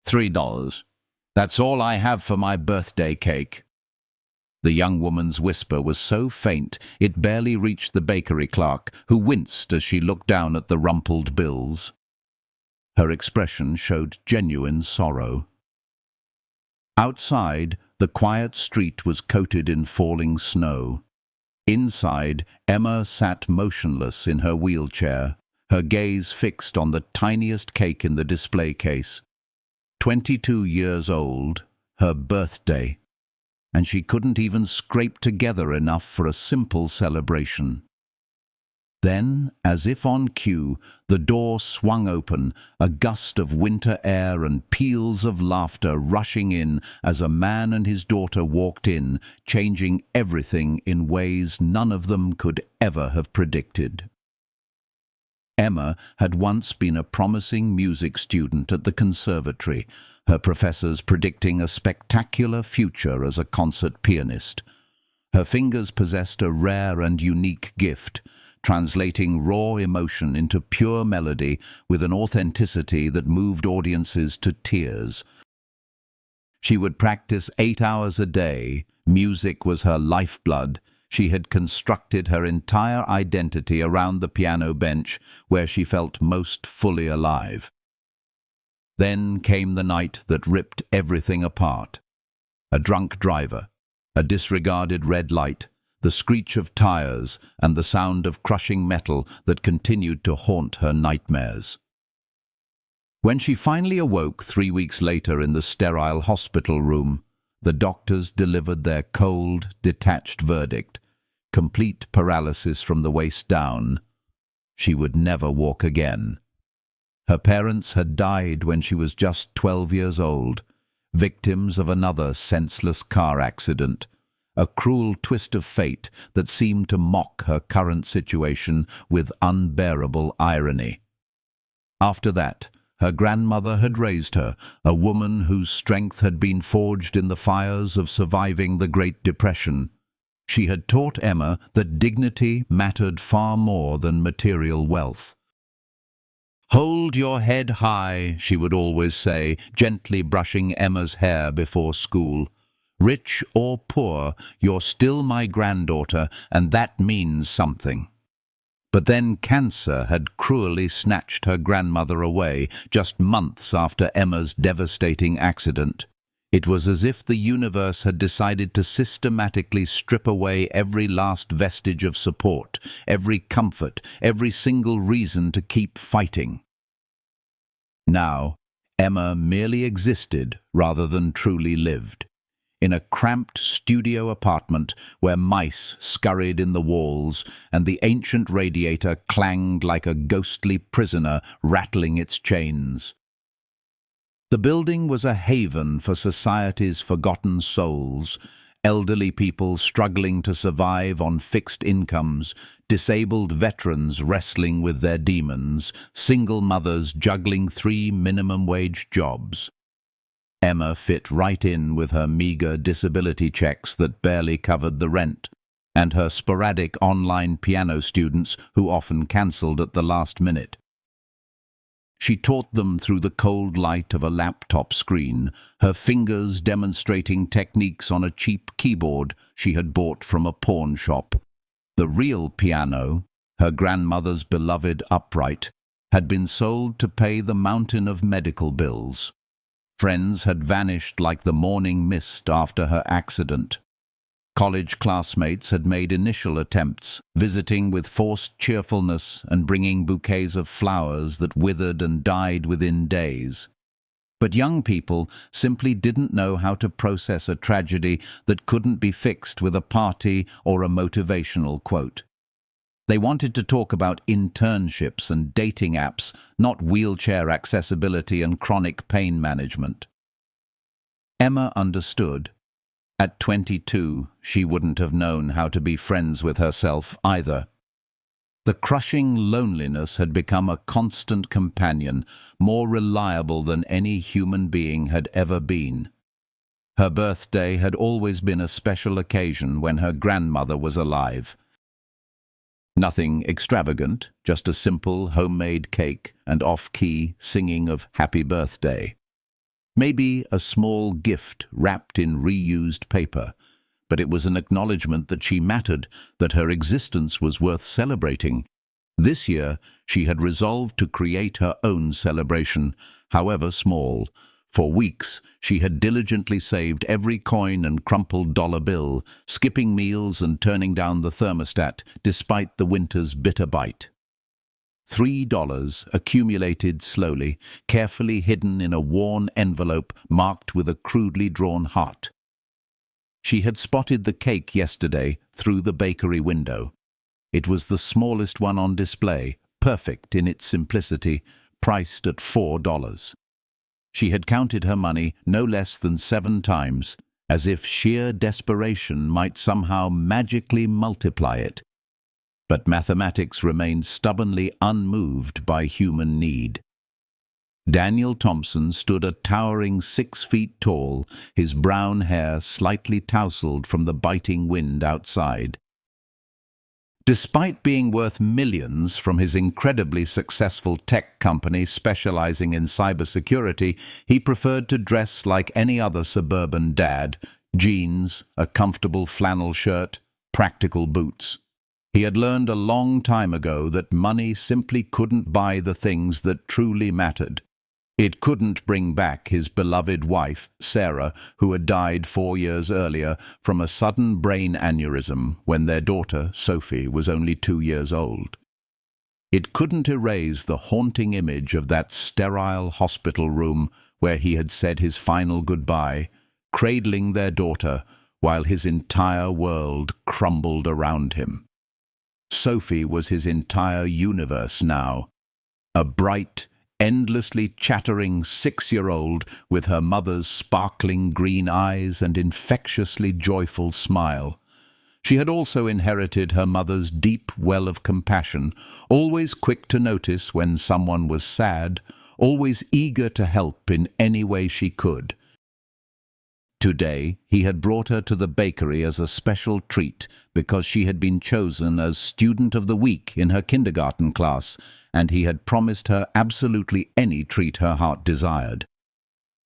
$3. That's all I have for my birthday cake." The young woman's whisper was so faint it barely reached the bakery clerk, who winced as she looked down at the rumpled bills. Her expression showed genuine sorrow. Outside, the quiet street was coated in falling snow. Inside, Emma sat motionless in her wheelchair, her gaze fixed on the tiniest cake in the display case. 22 years old, her birthday, and she couldn't even scrape together enough for a simple celebration. Then, as if on cue, the door swung open, a gust of winter air and peals of laughter rushing in as a man and his daughter walked in, changing everything in ways none of them could ever have predicted. Emma had once been a promising music student at the conservatory, her professors predicting a spectacular future as a concert pianist. Her fingers possessed a rare and unique gift, translating raw emotion into pure melody with an authenticity that moved audiences to tears. She would practice 8 hours a day. Music was her lifeblood. She had constructed her entire identity around the piano bench, where she felt most fully alive. Then came the night that ripped everything apart. A drunk driver, a disregarded red light, the screech of tires, and the sound of crushing metal that continued to haunt her nightmares. When she finally awoke 3 weeks later in the sterile hospital room, the doctors delivered their cold, detached verdict: complete paralysis from the waist down. She would never walk again. Her parents had died when she was just 12 years old, victims of another senseless car accident, a cruel twist of fate that seemed to mock her current situation with unbearable irony. After that, her grandmother had raised her, a woman whose strength had been forged in the fires of surviving the Great Depression. She had taught Emma that dignity mattered far more than material wealth. "Hold your head high," she would always say, gently brushing Emma's hair before school. "Rich or poor, you're still my granddaughter, and that means something." But then cancer had cruelly snatched her grandmother away, just months after Emma's devastating accident. It was as if the universe had decided to systematically strip away every last vestige of support, every comfort, every single reason to keep fighting. Now, Emma merely existed rather than truly lived. In a cramped studio apartment where mice scurried in the walls and the ancient radiator clanged like a ghostly prisoner rattling its chains. The building was a haven for society's forgotten souls, elderly people struggling to survive on fixed incomes, disabled veterans wrestling with their demons, single mothers juggling 3 minimum-wage jobs. Emma fit right in with her meager disability checks that barely covered the rent, and her sporadic online piano students who often cancelled at the last minute. She taught them through the cold light of a laptop screen, her fingers demonstrating techniques on a cheap keyboard she had bought from a pawn shop. The real piano, her grandmother's beloved upright, had been sold to pay the mountain of medical bills. Friends had vanished like the morning mist after her accident. College classmates had made initial attempts, visiting with forced cheerfulness and bringing bouquets of flowers that withered and died within days. But young people simply didn't know how to process a tragedy that couldn't be fixed with a party or a motivational quote. They wanted to talk about internships and dating apps, not wheelchair accessibility and chronic pain management. Emma understood. At 22, she wouldn't have known how to be friends with herself either. The crushing loneliness had become a constant companion, more reliable than any human being had ever been. Her birthday had always been a special occasion when her grandmother was alive. Nothing extravagant, just a simple homemade cake and off-key singing of happy birthday. Maybe a small gift wrapped in reused paper, but it was an acknowledgement that she mattered, that her existence was worth celebrating. This year, she had resolved to create her own celebration, however small. For weeks, she had diligently saved every coin and crumpled dollar bill, skipping meals and turning down the thermostat, despite the winter's bitter bite. $3 accumulated slowly, carefully hidden in a worn envelope marked with a crudely drawn heart. She had spotted the cake yesterday through the bakery window. It was the smallest one on display, perfect in its simplicity, priced at $4. She had counted her money no less than 7 times, as if sheer desperation might somehow magically multiply it. But mathematics remained stubbornly unmoved by human need. Daniel Thompson stood a towering 6 feet tall, his brown hair slightly tousled from the biting wind outside. Despite being worth millions from his incredibly successful tech company specializing in cybersecurity, he preferred to dress like any other suburban dad: jeans, a comfortable flannel shirt, practical boots. He had learned a long time ago that money simply couldn't buy the things that truly mattered. It couldn't bring back his beloved wife, Sarah, who had died 4 years earlier from a sudden brain aneurysm when their daughter, Sophie, was only 2 years old. It couldn't erase the haunting image of that sterile hospital room where he had said his final goodbye, cradling their daughter while his entire world crumbled around him. Sophie was his entire universe now, a bright, endlessly chattering 6-year-old with her mother's sparkling green eyes and infectiously joyful smile. She had also inherited her mother's deep well of compassion, always quick to notice when someone was sad, always eager to help in any way she could. Today, he had brought her to the bakery as a special treat because she had been chosen as Student of the Week in her kindergarten class, and he had promised her absolutely any treat her heart desired.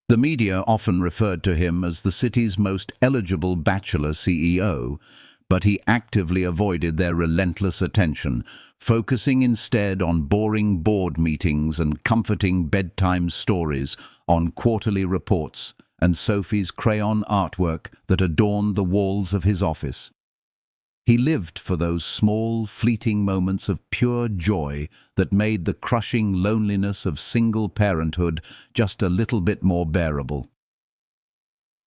The media often referred to him as the city's most eligible bachelor CEO, but he actively avoided their relentless attention, focusing instead on boring board meetings and comforting bedtime stories, on quarterly reports, and Sophie's crayon artwork that adorned the walls of his office. He lived for those small, fleeting moments of pure joy that made the crushing loneliness of single parenthood just a little bit more bearable.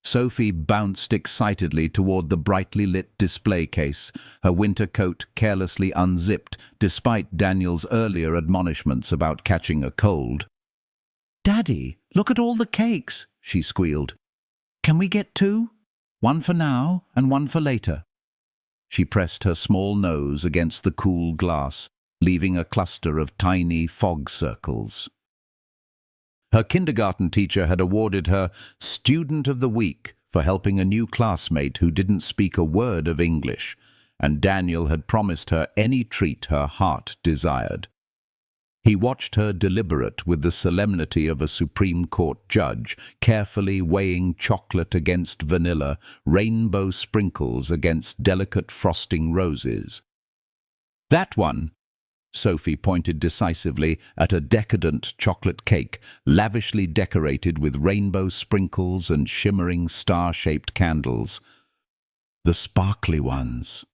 Sophie bounced excitedly toward the brightly lit display case, her winter coat carelessly unzipped despite Daniel's earlier admonishments about catching a cold. "Daddy, look at all the cakes," she squealed. "Can we get 2? 1 for now and 1 for later." She pressed her small nose against the cool glass, leaving a cluster of tiny fog circles. Her kindergarten teacher had awarded her Student of the Week for helping a new classmate who didn't speak a word of English, and Daniel had promised her any treat her heart desired. He watched her deliberate with the solemnity of a Supreme Court judge, carefully weighing chocolate against vanilla, rainbow sprinkles against delicate frosting roses. "That one," Sophie pointed decisively at a decadent chocolate cake, lavishly decorated with rainbow sprinkles and shimmering star-shaped candles. "The sparkly ones."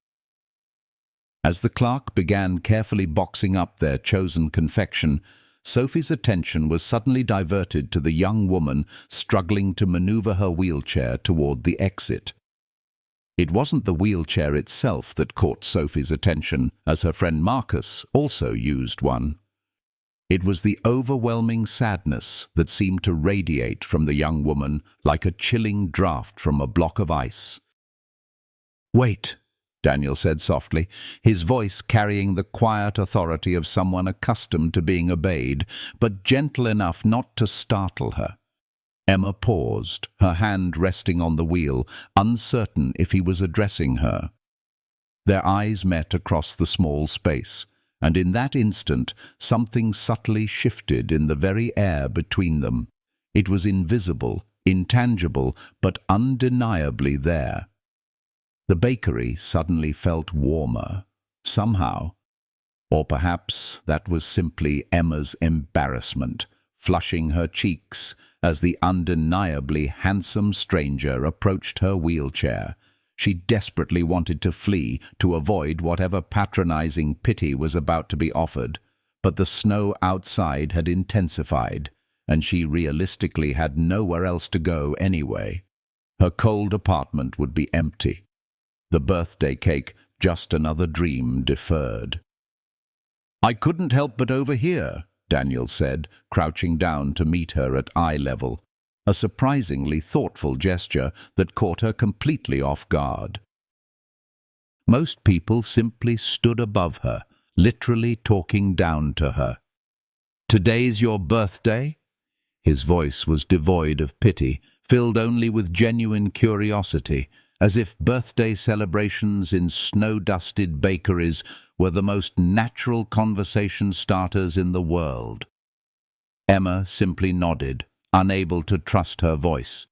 As the clerk began carefully boxing up their chosen confection, Sophie's attention was suddenly diverted to the young woman struggling to maneuver her wheelchair toward the exit. It wasn't the wheelchair itself that caught Sophie's attention, as her friend Marcus also used one. It was the overwhelming sadness that seemed to radiate from the young woman like a chilling draught from a block of ice. "Wait," Daniel said softly, his voice carrying the quiet authority of someone accustomed to being obeyed, but gentle enough not to startle her. Emma paused, her hand resting on the wheel, uncertain if he was addressing her. Their eyes met across the small space, and in that instant something subtly shifted in the very air between them. It was invisible, intangible, but undeniably there. The bakery suddenly felt warmer, somehow. Or perhaps that was simply Emma's embarrassment, flushing her cheeks as the undeniably handsome stranger approached her wheelchair. She desperately wanted to flee, to avoid whatever patronizing pity was about to be offered, but the snow outside had intensified, and she realistically had nowhere else to go anyway. Her cold apartment would be empty. The birthday cake just another dream deferred. "I couldn't help but overhear," Daniel said, crouching down to meet her at eye level, a surprisingly thoughtful gesture that caught her completely off guard. Most people simply stood above her, literally talking down to her. "Today's your birthday?" His voice was devoid of pity, filled only with genuine curiosity, as if birthday celebrations in snow-dusted bakeries were the most natural conversation starters in the world. Emma simply nodded, unable to trust her voice.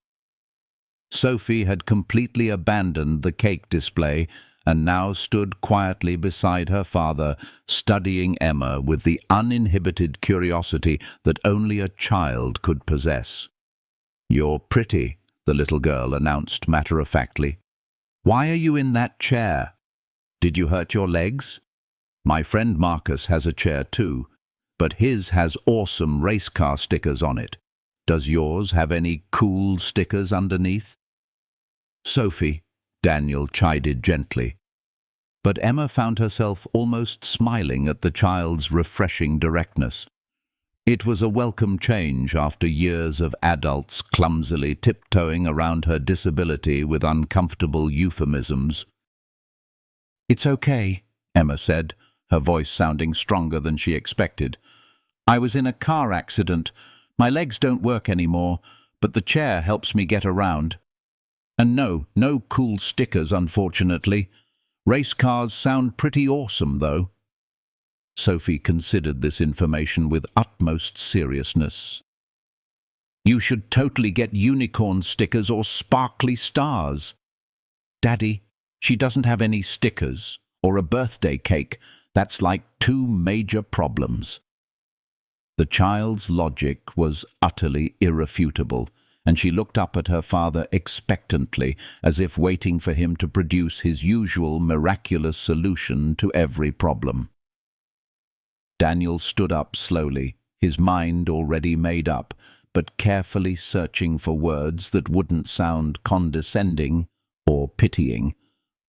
Sophie had completely abandoned the cake display and now stood quietly beside her father, studying Emma with the uninhibited curiosity that only a child could possess. "You're pretty," the little girl announced matter-of-factly. "Why are you in that chair? Did you hurt your legs? My friend Marcus has a chair too, but his has awesome race car stickers on it. Does yours have any cool stickers underneath?" "Sophie," Daniel chided gently. But Emma found herself almost smiling at the child's refreshing directness. It was a welcome change after years of adults clumsily tiptoeing around her disability with uncomfortable euphemisms. "It's okay," Emma said, her voice sounding stronger than she expected. "I was in a car accident. My legs don't work anymore, but the chair helps me get around. And no cool stickers, unfortunately. Race cars sound pretty awesome, though." Sophie considered this information with utmost seriousness. "You should totally get unicorn stickers or sparkly stars." "Daddy, she doesn't have any stickers or a birthday cake. That's like two major problems." The child's logic was utterly irrefutable, and she looked up at her father expectantly, as if waiting for him to produce his usual miraculous solution to every problem. Daniel stood up slowly, his mind already made up, but carefully searching for words that wouldn't sound condescending or pitying.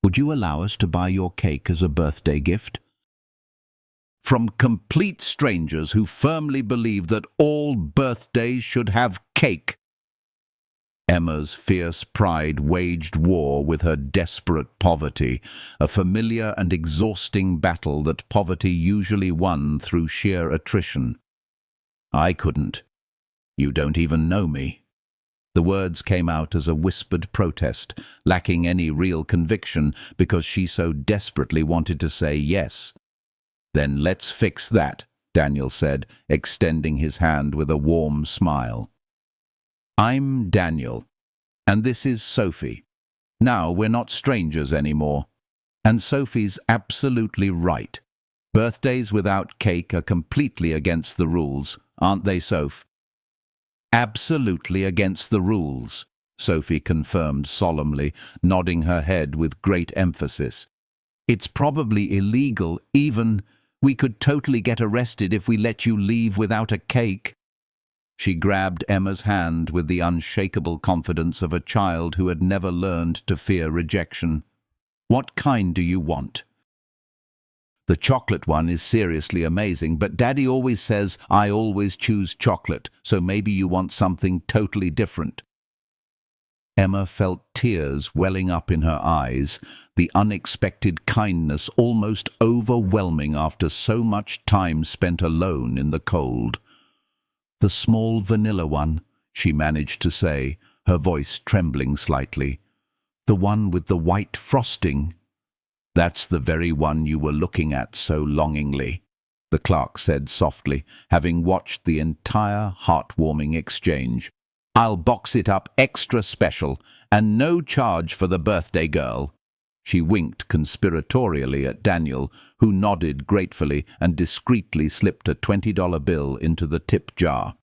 "Would you allow us to buy your cake as a birthday gift?" "From complete strangers who firmly believe that all birthdays should have cake." Emma's fierce pride waged war with her desperate poverty, a familiar and exhausting battle that poverty usually won through sheer attrition. "I couldn't. You don't even know me." The words came out as a whispered protest, lacking any real conviction because she so desperately wanted to say yes. "Then let's fix that," Daniel said, extending his hand with a warm smile. "I'm Daniel, and this is Sophie. Now we're not strangers anymore." And Sophie's absolutely right. Birthdays without cake are completely against the rules, aren't they, Soph? "Absolutely against the rules," Sophie confirmed solemnly, nodding her head with great emphasis. "It's probably illegal, even. We could totally get arrested if we let you leave without a cake." She grabbed Emma's hand with the unshakable confidence of a child who had never learned to fear rejection. "What kind do you want?" "The chocolate one is seriously amazing, but Daddy always says I always choose chocolate, so maybe you want something totally different." Emma felt tears welling up in her eyes, the unexpected kindness almost overwhelming after so much time spent alone in the cold. "The small vanilla one," she managed to say, her voice trembling slightly. "The one with the white frosting." "That's the very one you were looking at so longingly," the clerk said softly, having watched the entire heartwarming exchange. I'll box it up extra special, and no charge for the birthday girl." She winked conspiratorially at Daniel, who nodded gratefully and discreetly slipped a $20 bill into the tip jar.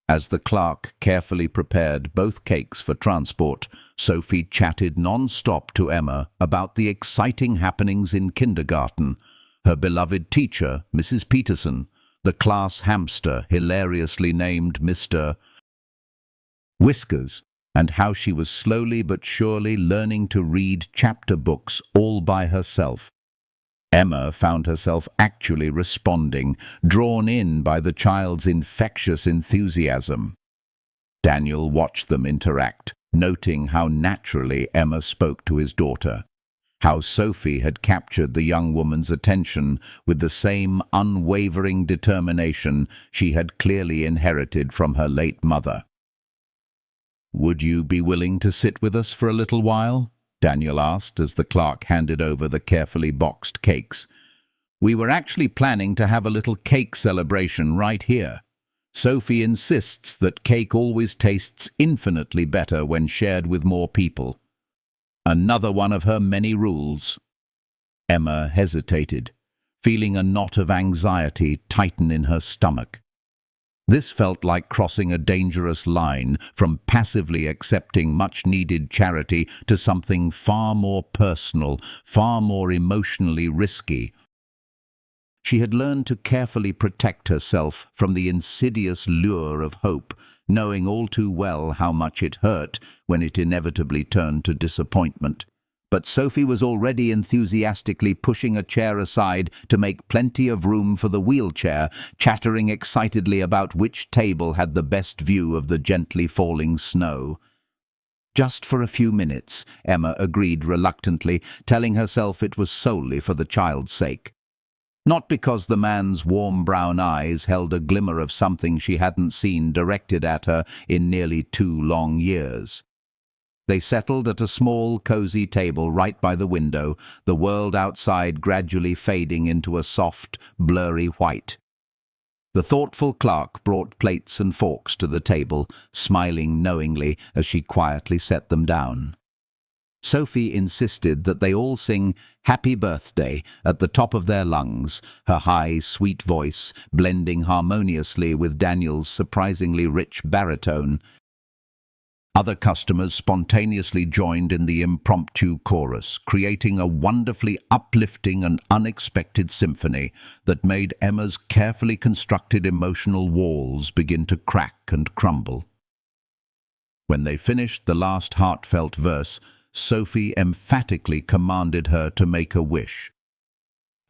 As the clerk carefully prepared both cakes for transport, Sophie chatted non-stop to Emma about the exciting happenings in kindergarten, her beloved teacher, Mrs. Peterson, the class hamster hilariously named Mr. Whiskers, and how she was slowly but surely learning to read chapter books all by herself. Emma found herself actually responding, drawn in by the child's infectious enthusiasm. Daniel watched them interact, noting how naturally Emma spoke to his daughter, how Sophie had captured the young woman's attention with the same unwavering determination she had clearly inherited from her late mother. "Would you be willing to sit with us for a little while?" Daniel asked as the clerk handed over the carefully boxed cakes. "We were actually planning to have a little cake celebration right here. Sophie insists that cake always tastes infinitely better when shared with more people. Another one of her many rules." Emma hesitated, feeling a knot of anxiety tighten in her stomach. This felt like crossing a dangerous line from passively accepting much-needed charity to something far more personal, far more emotionally risky. She had learned to carefully protect herself from the insidious lure of hope, knowing all too well how much it hurt when it inevitably turned to disappointment. But Sophie was already enthusiastically pushing a chair aside to make plenty of room for the wheelchair, chattering excitedly about which table had the best view of the gently falling snow. "Just for a few minutes," Emma agreed reluctantly, telling herself it was solely for the child's sake. Not because the man's warm brown eyes held a glimmer of something she hadn't seen directed at her in nearly 2 long years. They settled at a small, cozy table right by the window, the world outside gradually fading into a soft, blurry white. The thoughtful clerk brought plates and forks to the table, smiling knowingly as she quietly set them down. Sophie insisted that they all sing "Happy Birthday" at the top of their lungs, her high, sweet voice blending harmoniously with Daniel's surprisingly rich baritone. Other customers spontaneously joined in the impromptu chorus, creating a wonderfully uplifting and unexpected symphony that made Emma's carefully constructed emotional walls begin to crack and crumble. When they finished the last heartfelt verse, Sophie emphatically commanded her to make a wish.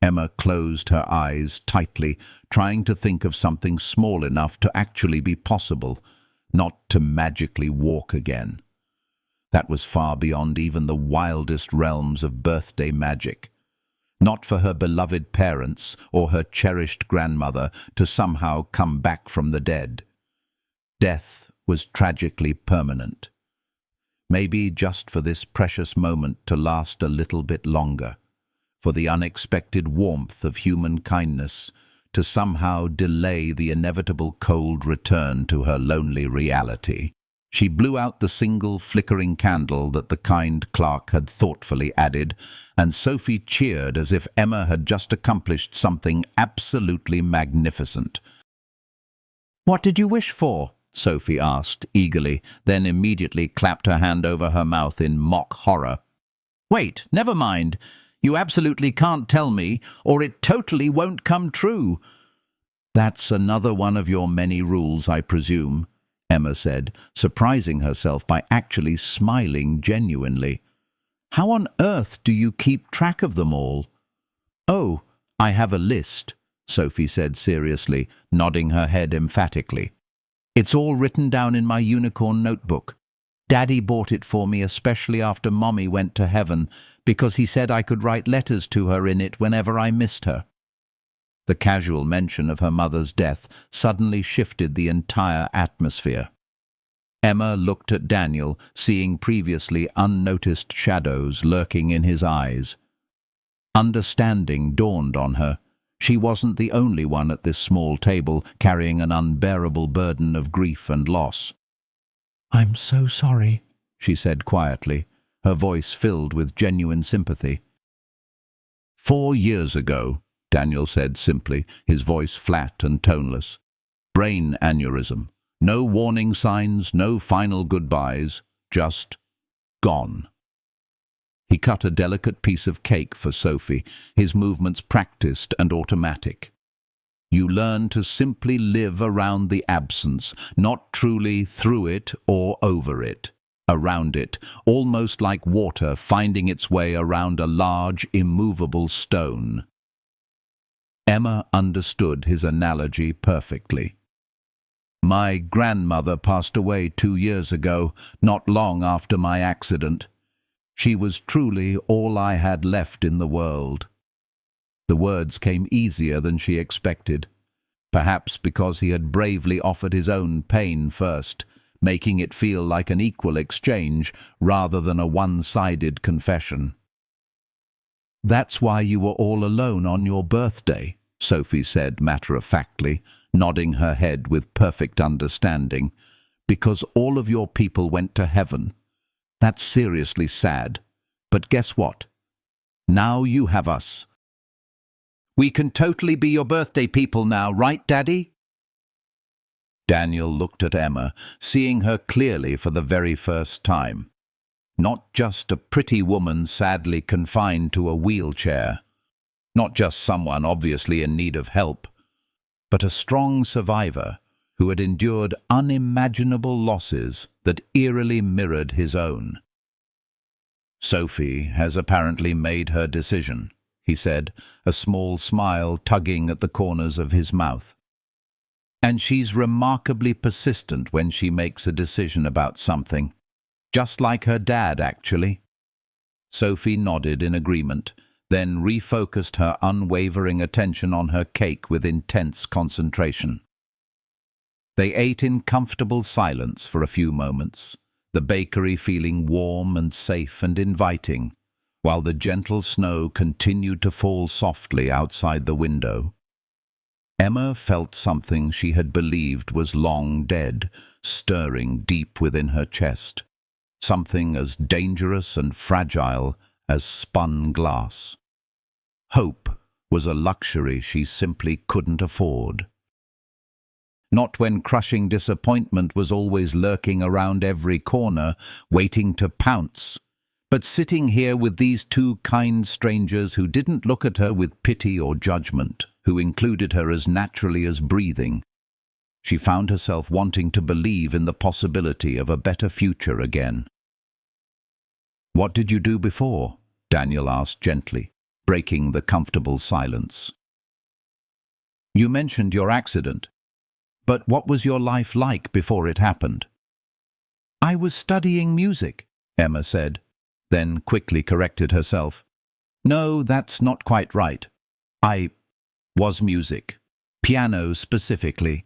Emma closed her eyes tightly, trying to think of something small enough to actually be possible, not to magically walk again. That was far beyond even the wildest realms of birthday magic. Not for her beloved parents or her cherished grandmother to somehow come back from the dead. Death was tragically permanent. Maybe just for this precious moment to last a little bit longer, for the unexpected warmth of human kindness to somehow delay the inevitable cold return to her lonely reality. She blew out the single flickering candle that the kind clerk had thoughtfully added, and Sophie cheered as if Emma had just accomplished something absolutely magnificent. "What did you wish for?" Sophie asked eagerly, then immediately clapped her hand over her mouth in mock horror. "Wait, never mind. You absolutely can't tell me, or it totally won't come true." "That's another one of your many rules, I presume," Emma said, surprising herself by actually smiling genuinely. "How on earth do you keep track of them all?" "Oh, I have a list," Sophie said seriously, nodding her head emphatically. "It's all written down in my unicorn notebook. Daddy bought it for me especially after Mommy went to heaven, because he said I could write letters to her in it whenever I missed her." The casual mention of her mother's death suddenly shifted the entire atmosphere. Emma looked at Daniel, seeing previously unnoticed shadows lurking in his eyes. Understanding dawned on her. She wasn't the only one at this small table carrying an unbearable burden of grief and loss. "I'm so sorry," she said quietly, her voice filled with genuine sympathy. 4 years ago, Daniel said simply, his voice flat and toneless. Brain aneurysm. No warning signs, no final goodbyes, just gone. He cut a delicate piece of cake for Sophie, his movements practiced and automatic. You learn to simply live around the absence, not truly through it or over it. Around it, almost like water finding its way around a large, immovable stone. Emma understood his analogy perfectly. My grandmother passed away 2 years ago, not long after my accident. She was truly all I had left in the world. The words came easier than she expected, perhaps because he had bravely offered his own pain first, making it feel like an equal exchange rather than a one-sided confession. "That's why you were all alone on your birthday," Sophie said matter-of-factly, nodding her head with perfect understanding, "because all of your people went to heaven. That's seriously sad. But guess what? Now you have us. We can totally be your birthday people now, right, Daddy?" Daniel looked at Emma, seeing her clearly for the very first time. Not just a pretty woman sadly confined to a wheelchair. Not just someone obviously in need of help, but a strong survivor who had endured unimaginable losses that eerily mirrored his own. "Sophie has apparently made her decision," he said, a small smile tugging at the corners of his mouth. "And she's remarkably persistent when she makes a decision about something. Just like her dad, actually." Sophie nodded in agreement, then refocused her unwavering attention on her cake with intense concentration. They ate in comfortable silence for a few moments, the bakery feeling warm and safe and inviting, while the gentle snow continued to fall softly outside the window. Emma felt something she had believed was long dead, stirring deep within her chest, something as dangerous and fragile as spun glass. Hope was a luxury she simply couldn't afford. Not when crushing disappointment was always lurking around every corner, waiting to pounce, but sitting here with these two kind strangers who didn't look at her with pity or judgment, who included her as naturally as breathing. She found herself wanting to believe in the possibility of a better future again. "What did you do before?" Daniel asked gently, breaking the comfortable silence. "You mentioned your accident. But what was your life like before it happened?" "I was studying music," Emma said, then quickly corrected herself. "No, that's not quite right. I was music. Piano specifically.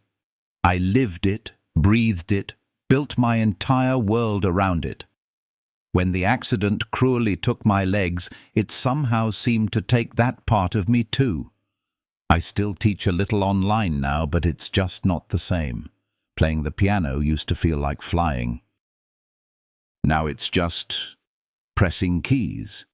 I lived it, breathed it, built my entire world around it. When the accident cruelly took my legs, it somehow seemed to take that part of me too. I still teach a little online now, but it's just not the same. Playing the piano used to feel like flying. Now it's just pressing keys."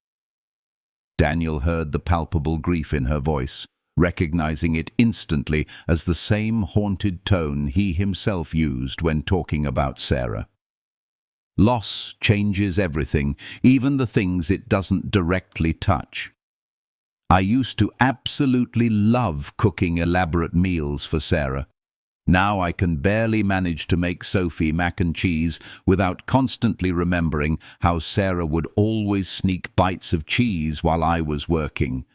Daniel heard the palpable grief in her voice, recognizing it instantly as the same haunted tone he himself used when talking about Sarah. Loss changes everything, even the things it doesn't directly touch. I used to absolutely love cooking elaborate meals for Sarah. Now I can barely manage to make Sophie mac and cheese without constantly remembering how Sarah would always sneak bites of cheese while I was working.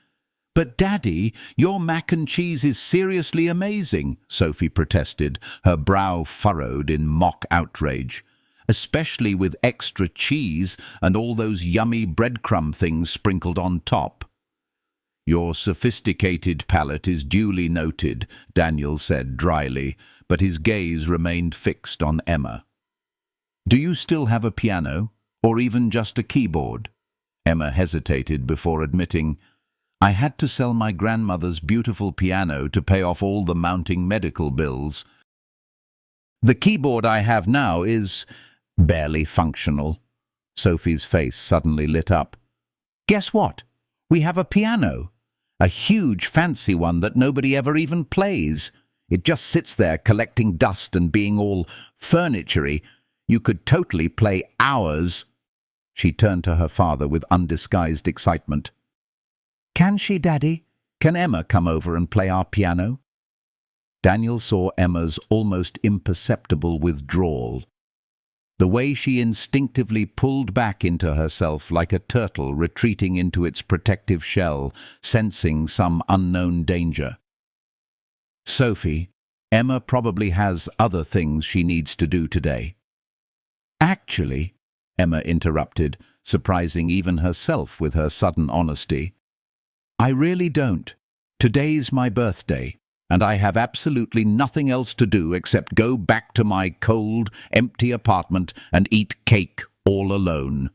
"But Daddy, your mac and cheese is seriously amazing," Sophie protested, her brow furrowed in mock outrage. "Especially with extra cheese and all those yummy breadcrumb things sprinkled on top." "Your sophisticated palate is duly noted," Daniel said dryly, but his gaze remained fixed on Emma. "Do you still have a piano, or even just a keyboard?" Emma hesitated before admitting, "I had to sell my grandmother's beautiful piano to pay off all the mounting medical bills. The keyboard I have now is, barely functional. Sophie's face suddenly lit up. Guess what? We have a piano. A huge fancy one that nobody ever even plays. It just sits there collecting dust and being all furniture-y. You could totally play hours. She turned to her father with undisguised excitement. Can she, Daddy? Can Emma come over and play our piano? Daniel saw Emma's almost imperceptible withdrawal. The way she instinctively pulled back into herself like a turtle retreating into its protective shell, sensing some unknown danger. Sophie, Emma probably has other things she needs to do today. Actually, Emma interrupted, surprising even herself with her sudden honesty. I really don't. Today's my birthday, and I have absolutely nothing else to do except go back to my cold, empty apartment and eat cake all alone.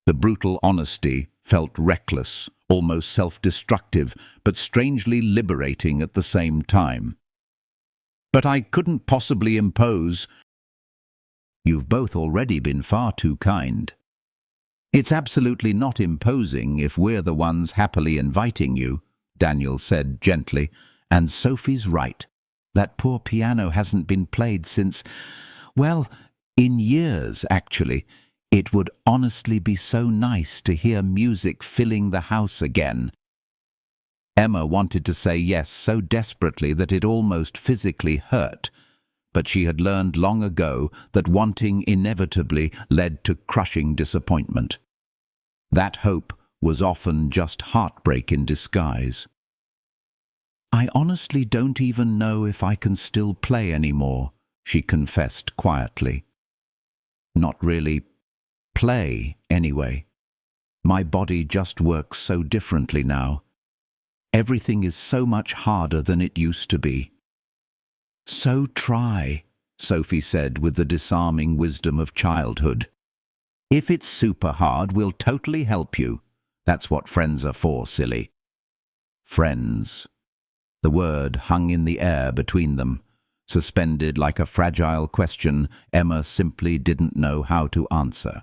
The brutal honesty felt reckless, almost self-destructive, but strangely liberating at the same time. But I couldn't possibly impose. You've both already been far too kind. It's absolutely not imposing if we're the ones happily inviting you, Daniel said gently, and Sophie's right. That poor piano hasn't been played since, well, in years, actually. It would honestly be so nice to hear music filling the house again. Emma wanted to say yes so desperately that it almost physically hurt, but she had learned long ago that wanting inevitably led to crushing disappointment. That hope was often just heartbreak in disguise. I honestly don't even know if I can still play anymore, she confessed quietly. Not really play, anyway. My body just works so differently now. Everything is so much harder than it used to be. So try, Sophie said with the disarming wisdom of childhood. If it's super hard, we'll totally help you. That's what friends are for, silly. Friends. The word hung in the air between them. Suspended like a fragile question, Emma simply didn't know how to answer.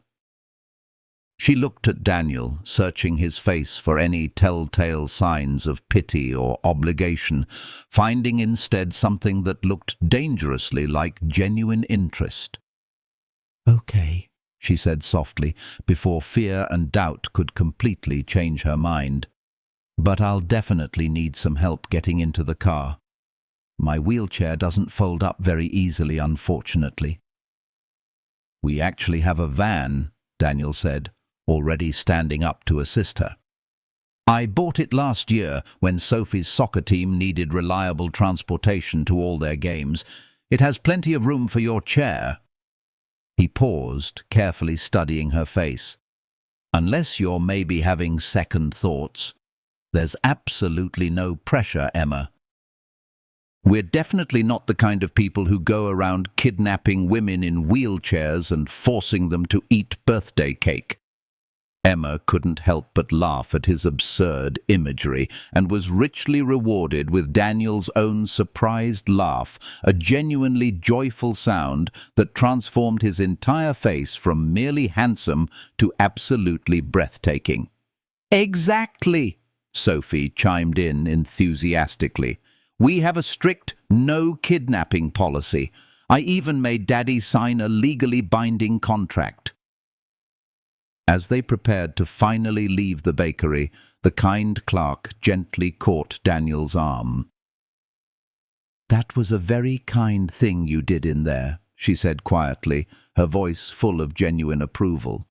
She looked at Daniel, searching his face for any telltale signs of pity or obligation, finding instead something that looked dangerously like genuine interest. Okay, she said softly, before fear and doubt could completely change her mind. But I'll definitely need some help getting into the car. My wheelchair doesn't fold up very easily, unfortunately. We actually have a van, Daniel said, already standing up to assist her. I bought it last year when Sophie's soccer team needed reliable transportation to all their games. It has plenty of room for your chair. He paused, carefully studying her face. Unless you're maybe having second thoughts. There's absolutely no pressure, Emma. We're definitely not the kind of people who go around kidnapping women in wheelchairs and forcing them to eat birthday cake. Emma couldn't help but laugh at his absurd imagery and was richly rewarded with Daniel's own surprised laugh, a genuinely joyful sound that transformed his entire face from merely handsome to absolutely breathtaking. Exactly! Sophie chimed in enthusiastically. We have a strict no kidnapping policy. I even made Daddy sign a legally binding contract. As they prepared to finally leave the bakery, the kind clerk gently caught Daniel's arm. That was a very kind thing you did in there, she said quietly, her voice full of genuine approval.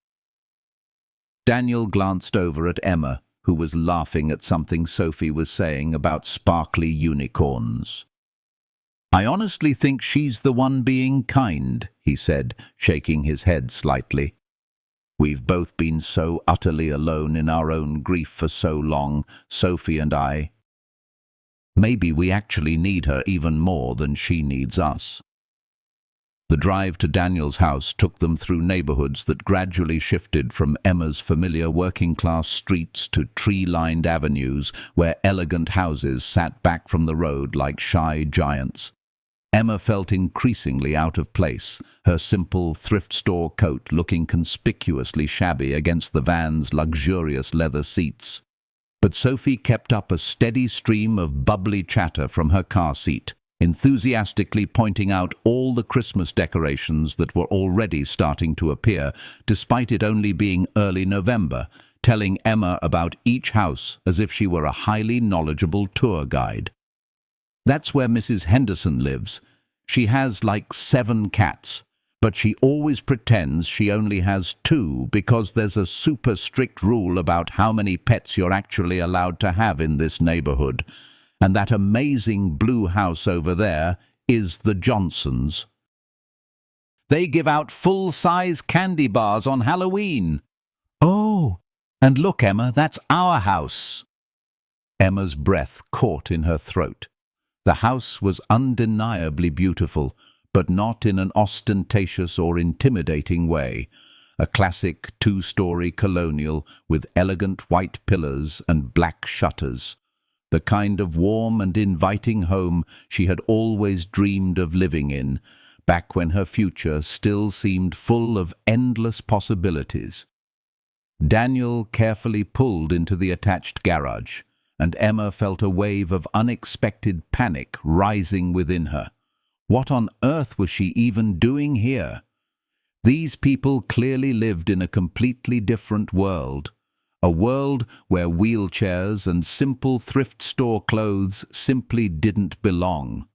Daniel glanced over at Emma, who was laughing at something Sophie was saying about sparkly unicorns. I honestly think she's the one being kind, he said, shaking his head slightly. We've both been so utterly alone in our own grief for so long, Sophie and I. Maybe we actually need her even more than she needs us. The drive to Daniel's house took them through neighborhoods that gradually shifted from Emma's familiar working-class streets to tree-lined avenues where elegant houses sat back from the road like shy giants. Emma felt increasingly out of place, her simple thrift store coat looking conspicuously shabby against the van's luxurious leather seats. But Sophie kept up a steady stream of bubbly chatter from her car seat, enthusiastically pointing out all the Christmas decorations that were already starting to appear, despite it only being early November, telling Emma about each house as if she were a highly knowledgeable tour guide. "That's where Mrs. Henderson lives. She has like 7 cats, but she always pretends she only has 2 because there's a super strict rule about how many pets you're actually allowed to have in this neighborhood. And that amazing blue house over there is the Johnsons. They give out full-size candy bars on Halloween." "Oh, and look, Emma, that's our house." Emma's breath caught in her throat. The house was undeniably beautiful, but not in an ostentatious or intimidating way. A classic 2-story colonial with elegant white pillars and black shutters. The kind of warm and inviting home she had always dreamed of living in, back when her future still seemed full of endless possibilities. Daniel carefully pulled into the attached garage, and Emma felt a wave of unexpected panic rising within her. What on earth was she even doing here? These people clearly lived in a completely different world. A world where wheelchairs and simple thrift store clothes simply didn't belong.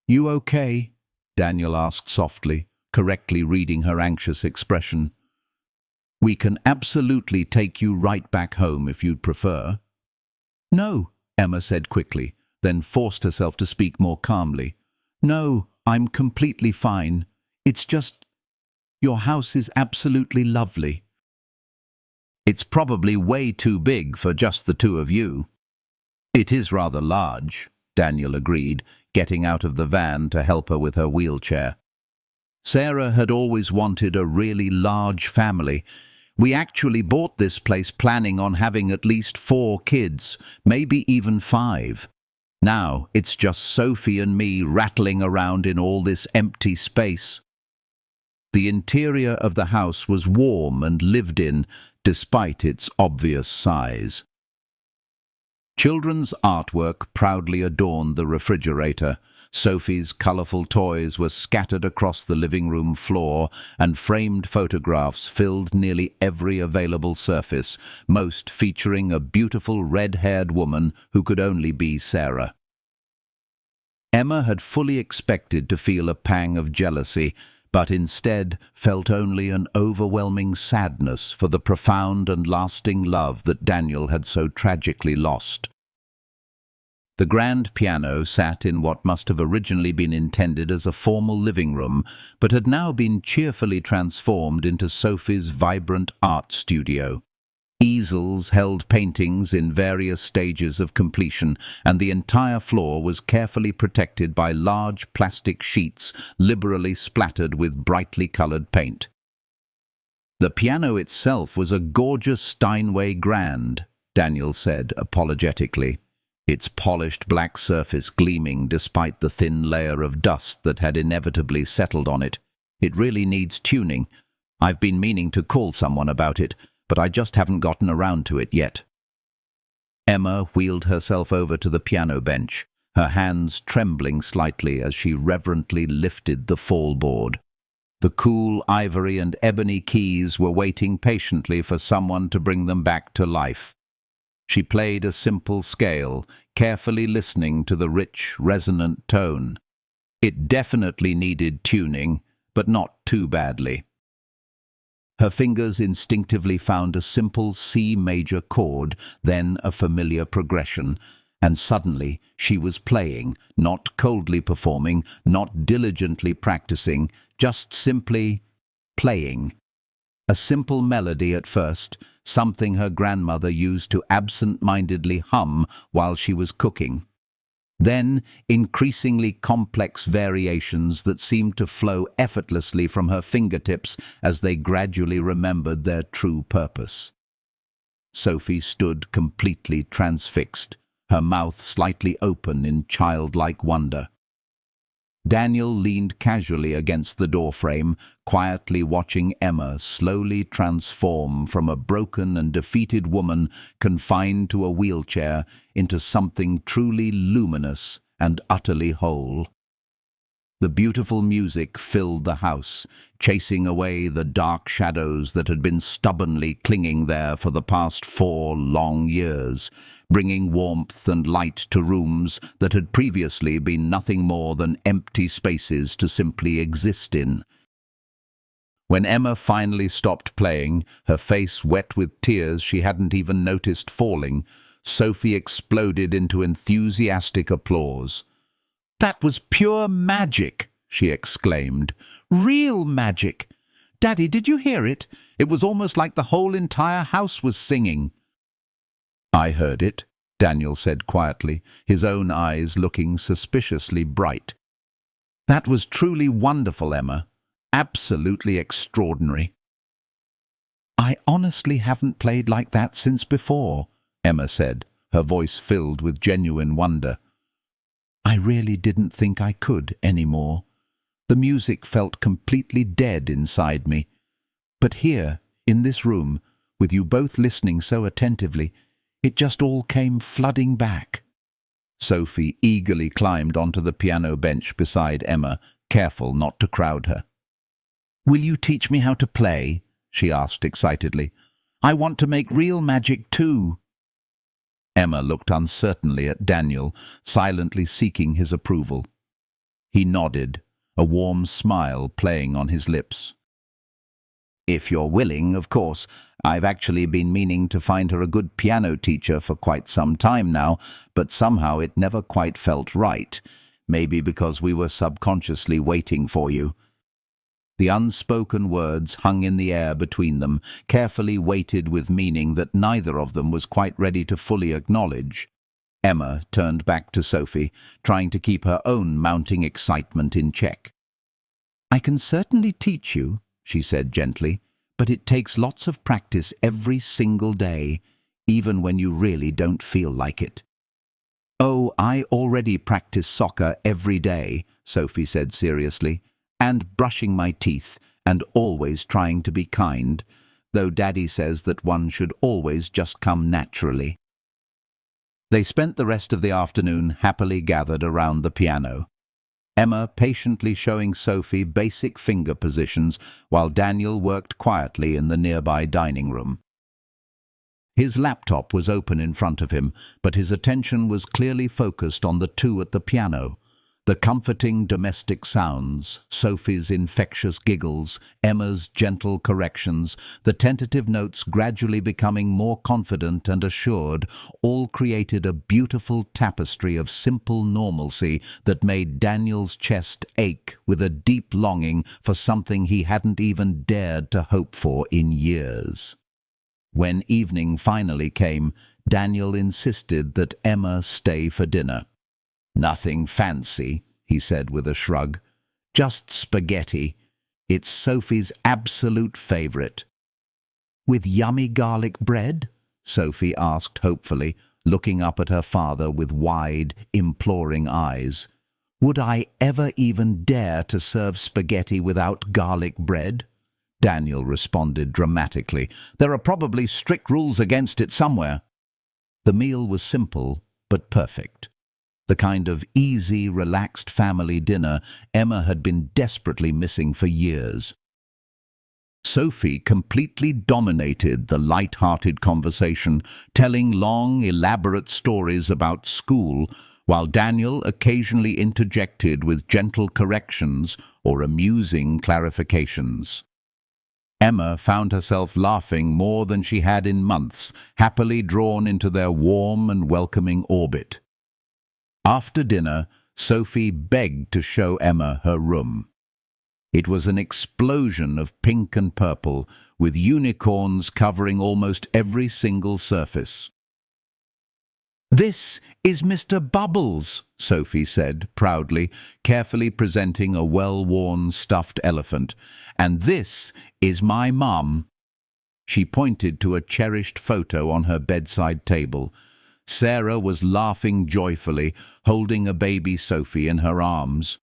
"You okay?" Daniel asked softly, correctly reading her anxious expression. "We can absolutely take you right back home if you'd prefer." "No," Emma said quickly, then forced herself to speak more calmly. "No, I'm completely fine. It's just, your house is absolutely lovely." "It's probably way too big for just the 2 of you." "It is rather large," Daniel agreed, getting out of the van to help her with her wheelchair. "Sarah had always wanted a really large family. We actually bought this place planning on having at least 4 kids, maybe even 5. Now it's just Sophie and me rattling around in all this empty space." The interior of the house was warm and lived in, despite its obvious size. Children's artwork proudly adorned the refrigerator. Sophie's colourful toys were scattered across the living room floor, and framed photographs filled nearly every available surface, most featuring a beautiful red-haired woman who could only be Sarah. Emma had fully expected to feel a pang of jealousy, but instead felt only an overwhelming sadness for the profound and lasting love that Daniel had so tragically lost. The grand piano sat in what must have originally been intended as a formal living room, but had now been cheerfully transformed into Sophie's vibrant art studio. Easels held paintings in various stages of completion, and the entire floor was carefully protected by large plastic sheets liberally splattered with brightly coloured paint. The piano itself was a gorgeous Steinway grand, Daniel said apologetically, its polished black surface gleaming despite the thin layer of dust that had inevitably settled on it. "It really needs tuning. I've been meaning to call someone about it, but I just haven't gotten around to it yet." Emma wheeled herself over to the piano bench, her hands trembling slightly as she reverently lifted the fallboard. The cool ivory and ebony keys were waiting patiently for someone to bring them back to life. She played a simple scale, carefully listening to the rich, resonant tone. It definitely needed tuning, but not too badly. Her fingers instinctively found a simple C major chord, then a familiar progression, and suddenly she was playing, not coldly performing, not diligently practicing, just simply playing. A simple melody at first, something her grandmother used to absent-mindedly hum while she was cooking. Then increasingly complex variations that seemed to flow effortlessly from her fingertips as they gradually remembered their true purpose. Sophie stood completely transfixed, her mouth slightly open in childlike wonder. Daniel leaned casually against the doorframe, quietly watching Emma slowly transform from a broken and defeated woman confined to a wheelchair into something truly luminous and utterly whole. The beautiful music filled the house, chasing away the dark shadows that had been stubbornly clinging there for the past 4 long years, bringing warmth and light to rooms that had previously been nothing more than empty spaces to simply exist in. When Emma finally stopped playing, her face wet with tears she hadn't even noticed falling, Sophie exploded into enthusiastic applause. "That was pure magic," she exclaimed. "Real magic! Daddy, did you hear it? It was almost like the whole entire house was singing." "I heard it," Daniel said quietly, his own eyes looking suspiciously bright. "That was truly wonderful, Emma. Absolutely extraordinary." "I honestly haven't played like that since before," Emma said, her voice filled with genuine wonder. "I really didn't think I could anymore. The music felt completely dead inside me. But here, in this room, with you both listening so attentively, it just all came flooding back." Sophie eagerly climbed onto the piano bench beside Emma, careful not to crowd her. "Will you teach me how to play?" she asked excitedly. "I want to make real magic too." Emma looked uncertainly at Daniel, silently seeking his approval. He nodded, a warm smile playing on his lips. "If you're willing, of course. I've actually been meaning to find her a good piano teacher for quite some time now, but somehow it never quite felt right. Maybe because we were subconsciously waiting for you." The unspoken words hung in the air between them, carefully weighted with meaning that neither of them was quite ready to fully acknowledge. Emma turned back to Sophie, trying to keep her own mounting excitement in check. "I can certainly teach you," she said gently, "but it takes lots of practice every single day, even when you really don't feel like it." "Oh, I already practice soccer every day," Sophie said seriously, "and brushing my teeth, and always trying to be kind, though Daddy says that one should always just come naturally." They spent the rest of the afternoon happily gathered around the piano, Emma patiently showing Sophie basic finger positions while Daniel worked quietly in the nearby dining room. His laptop was open in front of him, but his attention was clearly focused on the two at the piano. The comforting domestic sounds, Sophie's infectious giggles, Emma's gentle corrections, the tentative notes gradually becoming more confident and assured, all created a beautiful tapestry of simple normalcy that made Daniel's chest ache with a deep longing for something he hadn't even dared to hope for in years. When evening finally came, Daniel insisted that Emma stay for dinner. "Nothing fancy," he said with a shrug. "Just spaghetti. It's Sophie's absolute favorite." "With yummy garlic bread?" Sophie asked hopefully, looking up at her father with wide, imploring eyes. "Would I ever even dare to serve spaghetti without garlic bread?" Daniel responded dramatically. "There are probably strict rules against it somewhere." The meal was simple but perfect. The kind of easy, relaxed family dinner Emma had been desperately missing for years. Sophie completely dominated the light-hearted conversation, telling long, elaborate stories about school, while Daniel occasionally interjected with gentle corrections or amusing clarifications. Emma found herself laughing more than she had in months, happily drawn into their warm and welcoming orbit. After dinner, Sophie begged to show Emma her room. It was an explosion of pink and purple, with unicorns covering almost every single surface. "This is Mr. Bubbles," Sophie said proudly, carefully presenting a well-worn stuffed elephant. "And this is my mum." She pointed to a cherished photo on her bedside table. Sarah was laughing joyfully, holding a baby Sophie in her arms.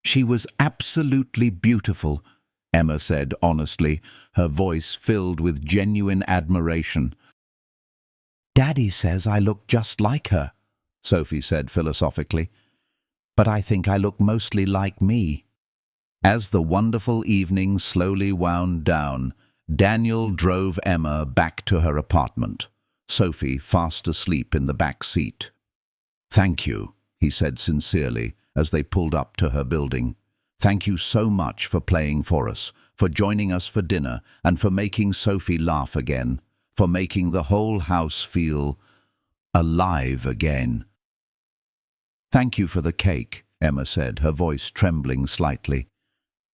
"She was absolutely beautiful," Emma said honestly, her voice filled with genuine admiration. "Daddy says I look just like her," Sophie said philosophically, "but I think I look mostly like me." As the wonderful evening slowly wound down, Daniel drove Emma back to her apartment, Sophie fast asleep in the back seat. "Thank you," he said sincerely as they pulled up to her building. "Thank you so much for playing for us, for joining us for dinner, and for making Sophie laugh again, for making the whole house feel alive again." "Thank you for the cake," Emma said, her voice trembling slightly,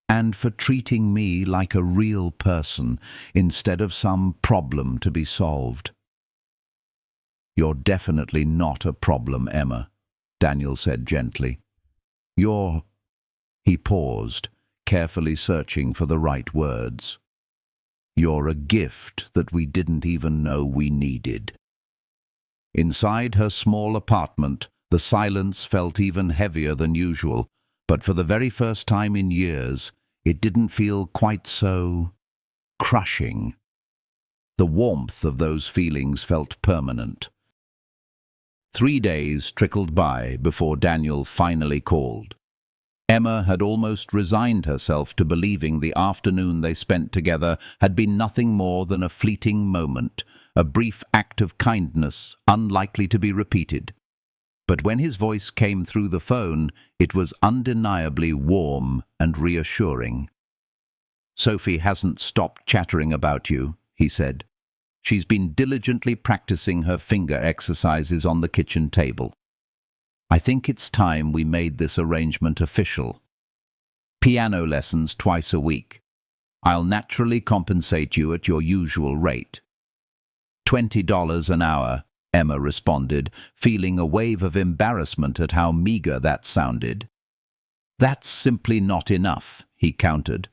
"and for treating me like a real person instead of some problem to be solved." "You're definitely not a problem, Emma," Daniel said gently. "You're—" He paused, carefully searching for the right words. "You're a gift that we didn't even know we needed." Inside her small apartment, the silence felt even heavier than usual, but for the very first time in years, it didn't feel quite so crushing. The warmth of those feelings felt permanent. 3 days trickled by before Daniel finally called. Emma had almost resigned herself to believing the afternoon they spent together had been nothing more than a fleeting moment, a brief act of kindness unlikely to be repeated. But when his voice came through the phone, it was undeniably warm and reassuring. "Sophie hasn't stopped chattering about you," he said. "She's been diligently practicing her finger exercises on the kitchen table. I think it's time we made this arrangement official. Piano lessons twice a week. I'll naturally compensate you at your usual rate." $20 an hour, Emma responded, feeling a wave of embarrassment at how meager that sounded. "That's simply not enough," he countered.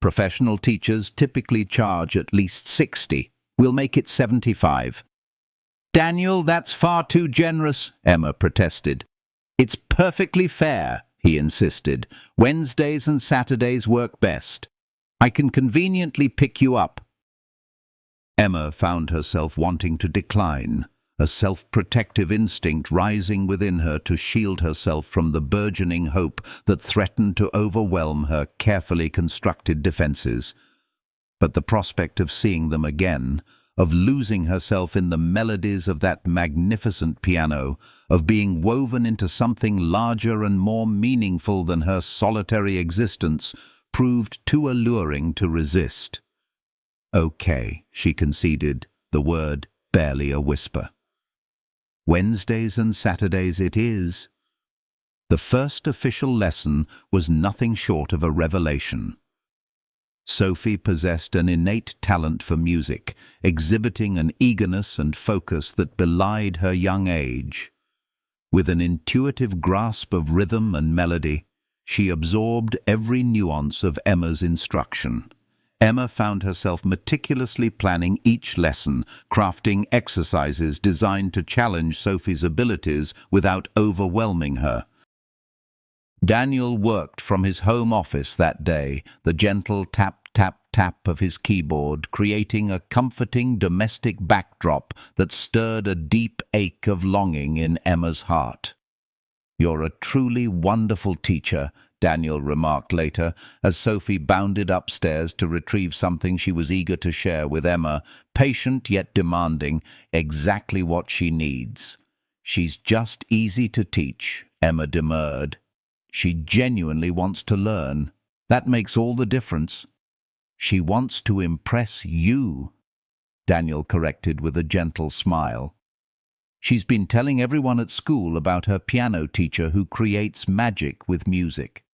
"Professional teachers typically charge at least 60. We'll make it 75. "Daniel, that's far too generous," Emma protested. "It's perfectly fair," he insisted. "Wednesdays and Saturdays work best. I can conveniently pick you up." Emma found herself wanting to decline, a self-protective instinct rising within her to shield herself from the burgeoning hope that threatened to overwhelm her carefully constructed defenses. But the prospect of seeing them again, of losing herself in the melodies of that magnificent piano, of being woven into something larger and more meaningful than her solitary existence, proved too alluring to resist. "Okay," she conceded, the word barely a whisper. "Wednesdays and Saturdays it is." The first official lesson was nothing short of a revelation. Sophie possessed an innate talent for music, exhibiting an eagerness and focus that belied her young age. With an intuitive grasp of rhythm and melody, she absorbed every nuance of Emma's instruction. Emma found herself meticulously planning each lesson, crafting exercises designed to challenge Sophie's abilities without overwhelming her. Daniel worked from his home office that day, the gentle tap-tap-tap of his keyboard creating a comforting domestic backdrop that stirred a deep ache of longing in Emma's heart. "You're a truly wonderful teacher," Daniel remarked later, as Sophie bounded upstairs to retrieve something she was eager to share with Emma, patient yet demanding, exactly what she needs. "She's just easy to teach," Emma demurred. "She genuinely wants to learn. That makes all the difference." "She wants to impress you," Daniel corrected with a gentle smile. "She's been telling everyone at school about her piano teacher who creates magic with music."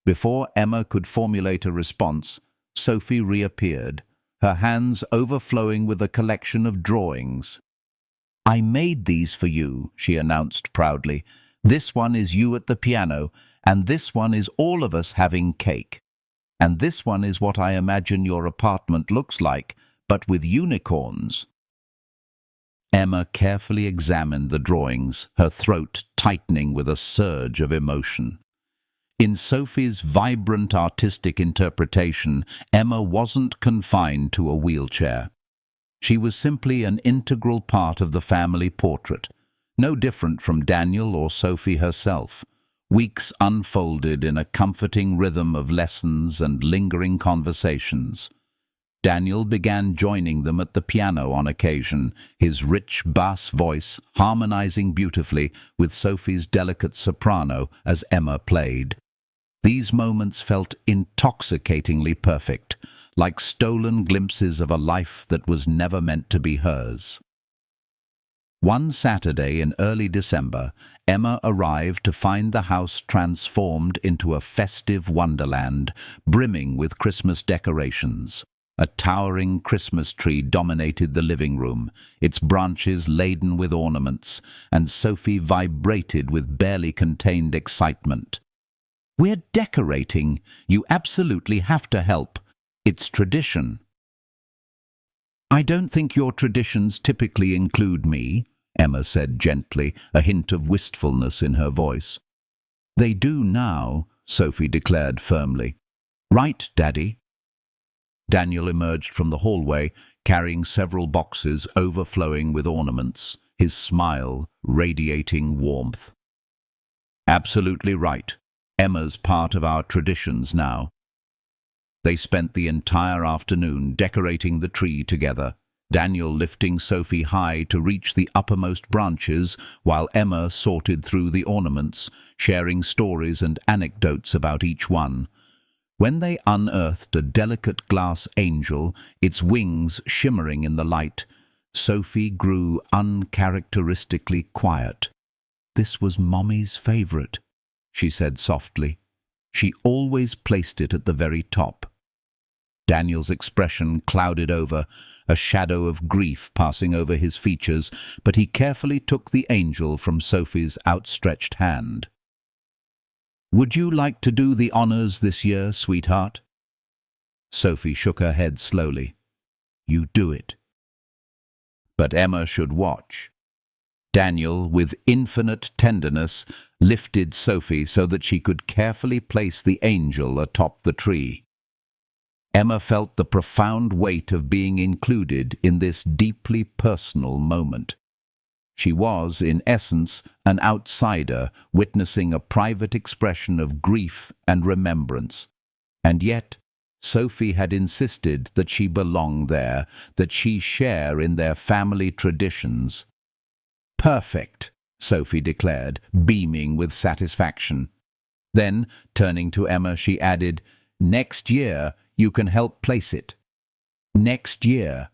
Before Emma could formulate a response, Sophie reappeared, her hands overflowing with a collection of drawings. "I made these for you," she announced proudly. "This one is you at the piano, and this one is all of us having cake. And this one is what I imagine your apartment looks like, but with unicorns." Emma carefully examined the drawings, her throat tightening with a surge of emotion. In Sophie's vibrant artistic interpretation, Emma wasn't confined to a wheelchair. She was simply an integral part of the family portrait, no different from Daniel or Sophie herself. Weeks unfolded in a comforting rhythm of lessons and lingering conversations. Daniel began joining them at the piano on occasion, his rich bass voice harmonizing beautifully with Sophie's delicate soprano as Emma played. These moments felt intoxicatingly perfect, like stolen glimpses of a life that was never meant to be hers. One Saturday in early December, Emma arrived to find the house transformed into a festive wonderland, brimming with Christmas decorations. A towering Christmas tree dominated the living room, its branches laden with ornaments, and Sophie vibrated with barely contained excitement. "We're decorating. You absolutely have to help. It's tradition." "I don't think your traditions typically include me," Emma said gently, a hint of wistfulness in her voice. "They do now," Sophie declared firmly. "Right, Daddy?" Daniel emerged from the hallway, carrying several boxes overflowing with ornaments, his smile radiating warmth. "Absolutely right. Emma's part of our traditions now." They spent the entire afternoon decorating the tree together, Daniel lifting Sophie high to reach the uppermost branches, while Emma sorted through the ornaments, sharing stories and anecdotes about each one. When they unearthed a delicate glass angel, its wings shimmering in the light, Sophie grew uncharacteristically quiet. "This was Mommy's favorite," she said softly. "She always placed it at the very top." Daniel's expression clouded over, a shadow of grief passing over his features, but he carefully took the angel from Sophie's outstretched hand. "Would you like to do the honors this year, sweetheart?" Sophie shook her head slowly. "You do it." But Emma should watch. Daniel, with infinite tenderness, lifted Sophie so that she could carefully place the angel atop the tree. Emma felt the profound weight of being included in this deeply personal moment. She was, in essence, an outsider witnessing a private expression of grief and remembrance. And yet, Sophie had insisted that she belong there, that she share in their family traditions. "Perfect," Sophie declared, beaming with satisfaction. Then, turning to Emma, she added, "Next year you can help place it." Next year.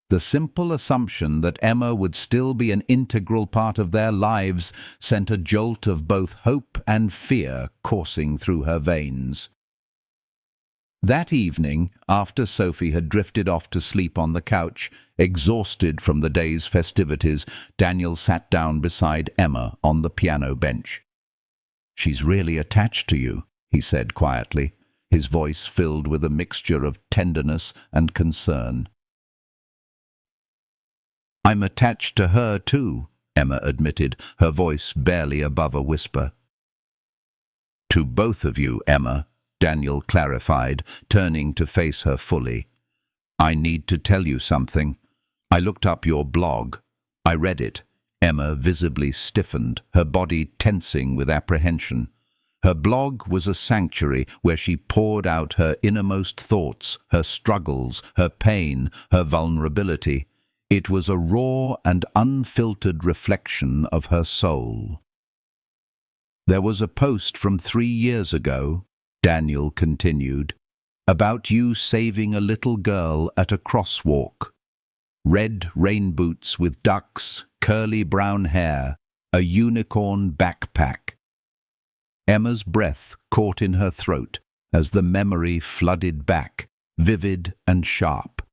The simple assumption that Emma would still be an integral part of their lives sent a jolt of both hope and fear coursing through her veins. That evening, after Sophie had drifted off to sleep on the couch, exhausted from the day's festivities, Daniel sat down beside Emma on the piano bench. "She's really attached to you," he said quietly, his voice filled with a mixture of tenderness and concern. "I'm attached to her too," Emma admitted, her voice barely above a whisper. "To both of you, Emma," Daniel clarified, turning to face her fully. "I need to tell you something. I looked up your blog. I read it." Emma visibly stiffened, her body tensing with apprehension. Her blog was a sanctuary where she poured out her innermost thoughts, her struggles, her pain, her vulnerability. It was a raw and unfiltered reflection of her soul. "There was a post from 3 years ago," Daniel continued, "about you saving a little girl at a crosswalk. Red rain boots with ducks, curly brown hair, a unicorn backpack." Emma's breath caught in her throat as the memory flooded back, vivid and sharp.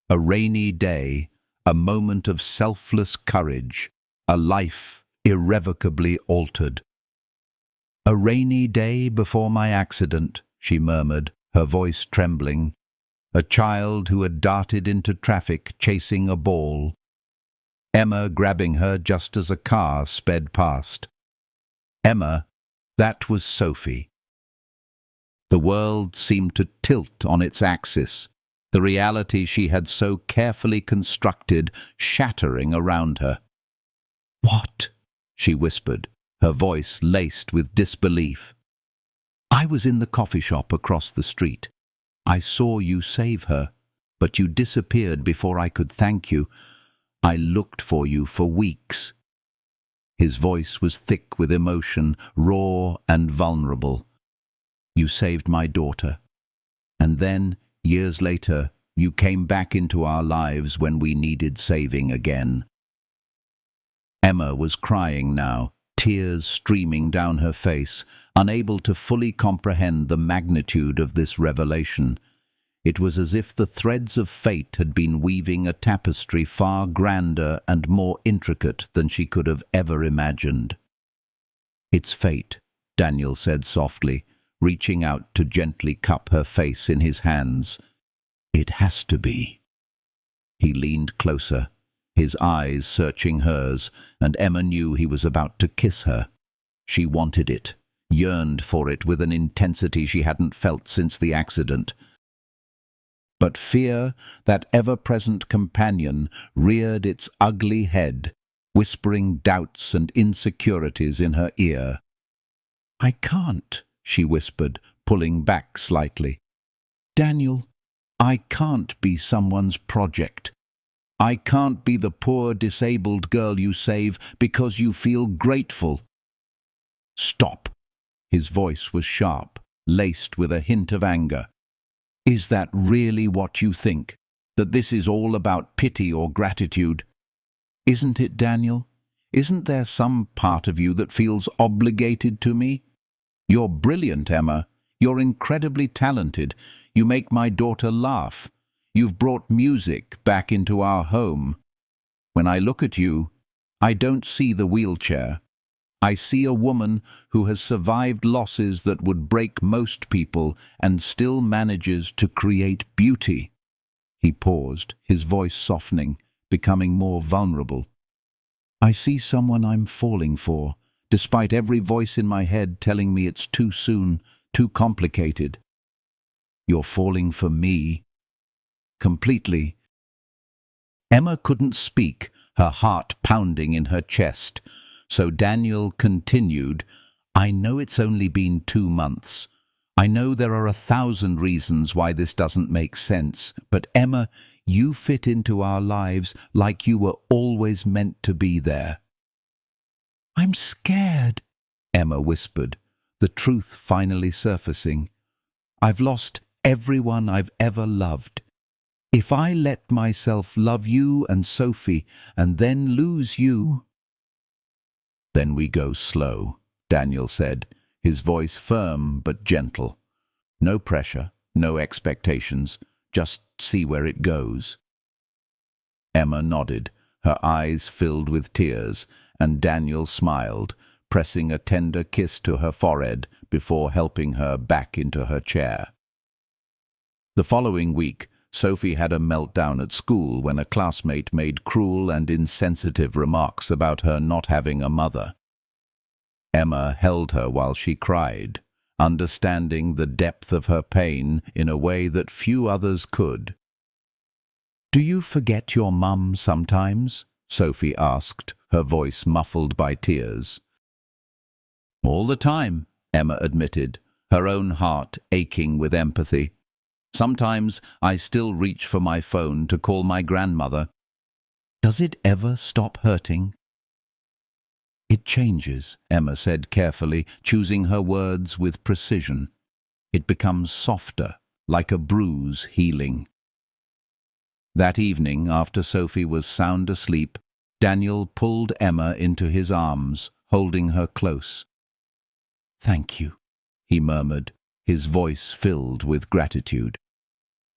A rainy day, a moment of selfless courage, a life irrevocably altered. "A rainy day before my accident," she murmured, her voice trembling. "A child who had darted into traffic chasing a ball. Emma grabbing her just as a car sped past. Emma, That was Sophie. The world seemed to tilt on its axis, the reality she had so carefully constructed shattering around her. "What?" she whispered, her voice laced with disbelief. "I was in the coffee shop across the street. I saw you save her, but you disappeared before I could thank you. I looked for you for weeks." His voice was thick with emotion, raw and vulnerable. "You saved my daughter. And then, years later, you came back into our lives when we needed saving again." Emma was crying now, tears streaming down her face, unable to fully comprehend the magnitude of this revelation. It was as if the threads of fate had been weaving a tapestry far grander and more intricate than she could have ever imagined. "It's fate," Daniel said softly, reaching out to gently cup her face in his hands. "It has to be." He leaned closer, his eyes searching hers, and Emma knew he was about to kiss her. She wanted it, yearned for it with an intensity she hadn't felt since the accident. But fear, that ever-present companion, reared its ugly head, whispering doubts and insecurities in her ear. "I can't," she whispered, pulling back slightly. "Daniel, I can't be someone's project. I can't be the poor, disabled girl you save because you feel grateful." "Stop." His voice was sharp, laced with a hint of anger. "Is that really what you think? That this is all about pity or gratitude? Isn't it, Daniel? Isn't there some part of you that feels obligated to me? You're brilliant, Emma. You're incredibly talented. You make my daughter laugh. You've brought music back into our home. When I look at you, I don't see the wheelchair. I see a woman who has survived losses that would break most people and still manages to create beauty." He paused, his voice softening, becoming more vulnerable. "I see someone I'm falling for, despite every voice in my head telling me it's too soon, too complicated." "You're falling for me?" "Completely." Emma couldn't speak, her heart pounding in her chest. So Daniel continued, "I know it's only been 2 months. I know there are 1,000 reasons why this doesn't make sense. But Emma, you fit into our lives like you were always meant to be there." "I'm scared," Emma whispered, the truth finally surfacing. "I've lost everyone I've ever loved. If I let myself love you and Sophie and then lose you—" "Then we go slow," Daniel said, his voice firm but gentle. "No pressure, no expectations, just see where it goes." Emma nodded, her eyes filled with tears, and Daniel smiled, pressing a tender kiss to her forehead before helping her back into her chair. The following week, Sophie had a meltdown at school when a classmate made cruel and insensitive remarks about her not having a mother. Emma held her while she cried, understanding the depth of her pain in a way that few others could. "Do you forget your mum sometimes?" Sophie asked, her voice muffled by tears. "All the time," Emma admitted, her own heart aching with empathy. "Sometimes I still reach for my phone to call my grandmother." "Does it ever stop hurting?" "It changes," Emma said carefully, choosing her words with precision. "It becomes softer, like a bruise healing." That evening, after Sophie was sound asleep, Daniel pulled Emma into his arms, holding her close. "Thank you," he murmured, his voice filled with gratitude.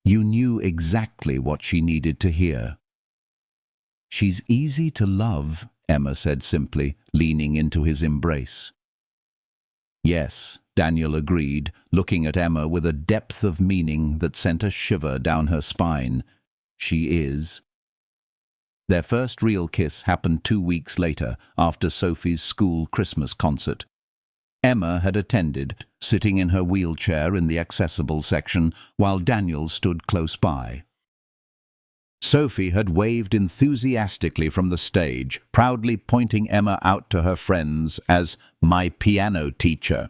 "You knew exactly what she needed to hear." "She's easy to love," Emma said simply, leaning into his embrace. "Yes," Daniel agreed, looking at Emma with a depth of meaning that sent a shiver down her spine. "She is." Their first real kiss happened 2 weeks later, after Sophie's school Christmas concert. Emma had attended, sitting in her wheelchair in the accessible section, while Daniel stood close by. Sophie had waved enthusiastically from the stage, proudly pointing Emma out to her friends as my piano teacher.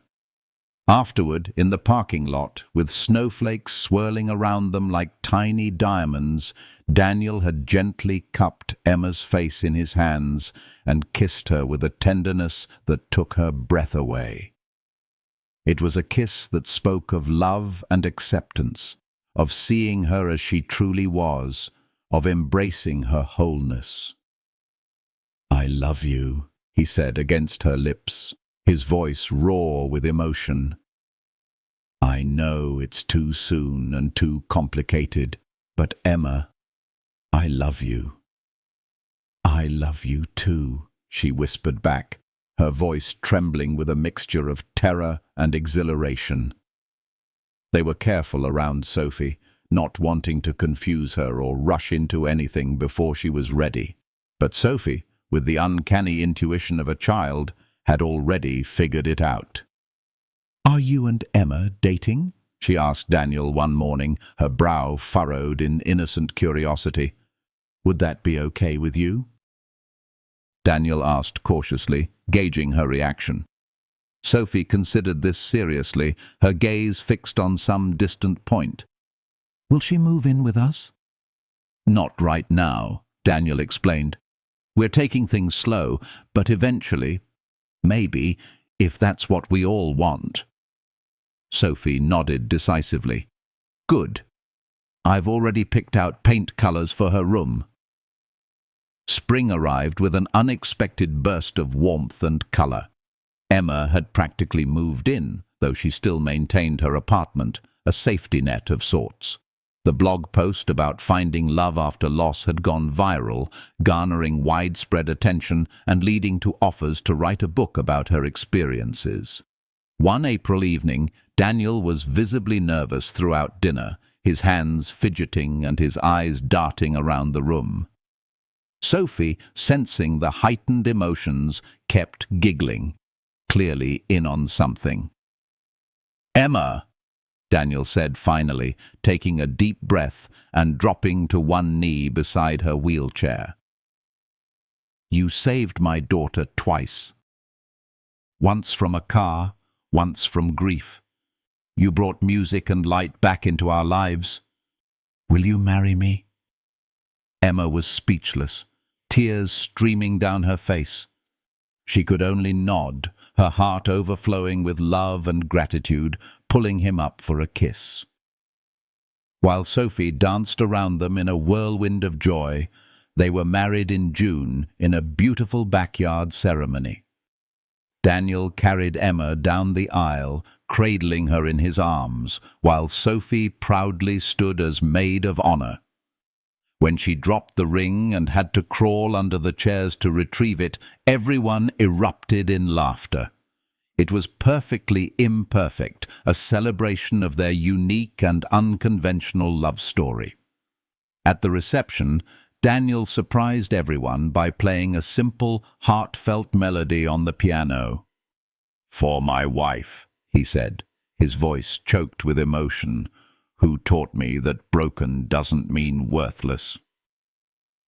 Afterward, in the parking lot, with snowflakes swirling around them like tiny diamonds, Daniel had gently cupped Emma's face in his hands and kissed her with a tenderness that took her breath away. It was a kiss that spoke of love and acceptance, of seeing her as she truly was, of embracing her wholeness. "I love you," he said against her lips, his voice raw with emotion. "I know it's too soon and too complicated, but Emma, I love you." "I love you too," she whispered back, her voice trembling with a mixture of terror and exhilaration. They were careful around Sophie, not wanting to confuse her or rush into anything before she was ready. But Sophie, with the uncanny intuition of a child, had already figured it out. "Are you and Emma dating?" she asked Daniel one morning, her brow furrowed in innocent curiosity. "Would that be okay with you?" Daniel asked cautiously, gauging her reaction. Sophie considered this seriously, her gaze fixed on some distant point. "Will she move in with us?" "Not right now," Daniel explained. "We're taking things slow, but eventually, maybe, if that's what we all want." Sophie nodded decisively. "Good. I've already picked out paint colors for her room." Spring arrived with an unexpected burst of warmth and color. Emma had practically moved in, though she still maintained her apartment, a safety net of sorts. The blog post about finding love after loss had gone viral, garnering widespread attention and leading to offers to write a book about her experiences. One April evening, Daniel was visibly nervous throughout dinner, his hands fidgeting and his eyes darting around the room. Sophie, sensing the heightened emotions, kept giggling, clearly in on something. "Emma," Daniel said finally, taking a deep breath and dropping to one knee beside her wheelchair. "You saved my daughter twice. Once from a car, once from grief. You brought music and light back into our lives. Will you marry me?" Emma was speechless, tears streaming down her face. She could only nod, her heart overflowing with love and gratitude, pulling him up for a kiss. While Sophie danced around them in a whirlwind of joy, they were married in June in a beautiful backyard ceremony. Daniel carried Emma down the aisle, cradling her in his arms, while Sophie proudly stood as maid of honor. When she dropped the ring and had to crawl under the chairs to retrieve it, everyone erupted in laughter. It was perfectly imperfect, a celebration of their unique and unconventional love story. At the reception, Daniel surprised everyone by playing a simple, heartfelt melody on the piano. "For my wife," he said, his voice choked with emotion, "who taught me that broken doesn't mean worthless."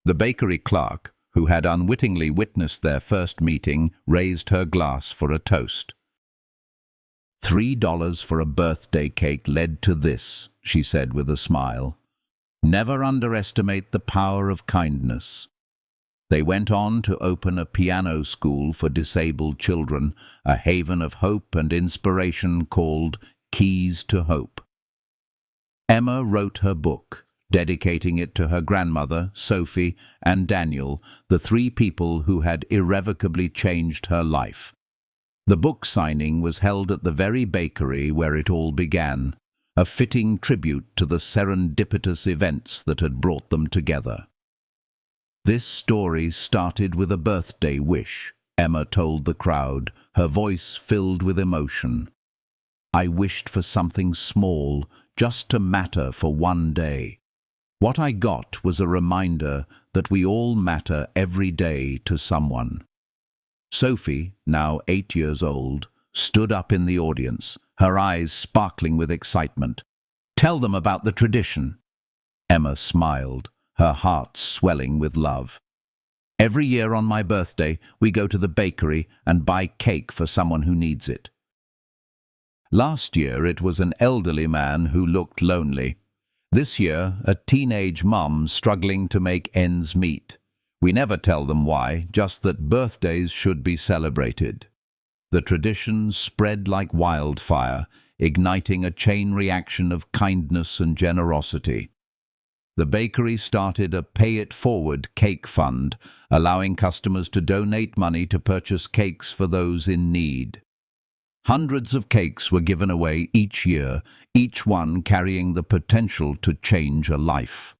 The bakery clerk, who had unwittingly witnessed their first meeting, raised her glass for a toast. $3 for a birthday cake led to this," she said with a smile. "Never underestimate the power of kindness." They went on to open a piano school for disabled children, a haven of hope and inspiration called Keys to Hope. Emma wrote her book, dedicating it to her grandmother, Sophie, and Daniel, the three people who had irrevocably changed her life. The book signing was held at the very bakery where it all began, a fitting tribute to the serendipitous events that had brought them together. "This story started with a birthday wish," Emma told the crowd, her voice filled with emotion. "I wished for something small, just to matter for one day. What I got was a reminder that we all matter every day to someone." Sophie, now 8 years old, stood up in the audience, her eyes sparkling with excitement. "Tell them about the tradition." Emma smiled, her heart swelling with love. "Every year on my birthday, we go to the bakery and buy cake for someone who needs it. Last year it was an elderly man who looked lonely. This year, a teenage mum struggling to make ends meet. We never tell them why, just that birthdays should be celebrated." The tradition spread like wildfire, igniting a chain reaction of kindness and generosity. The bakery started a pay-it-forward cake fund, allowing customers to donate money to purchase cakes for those in need. Hundreds of cakes were given away each year, each one carrying the potential to change a life.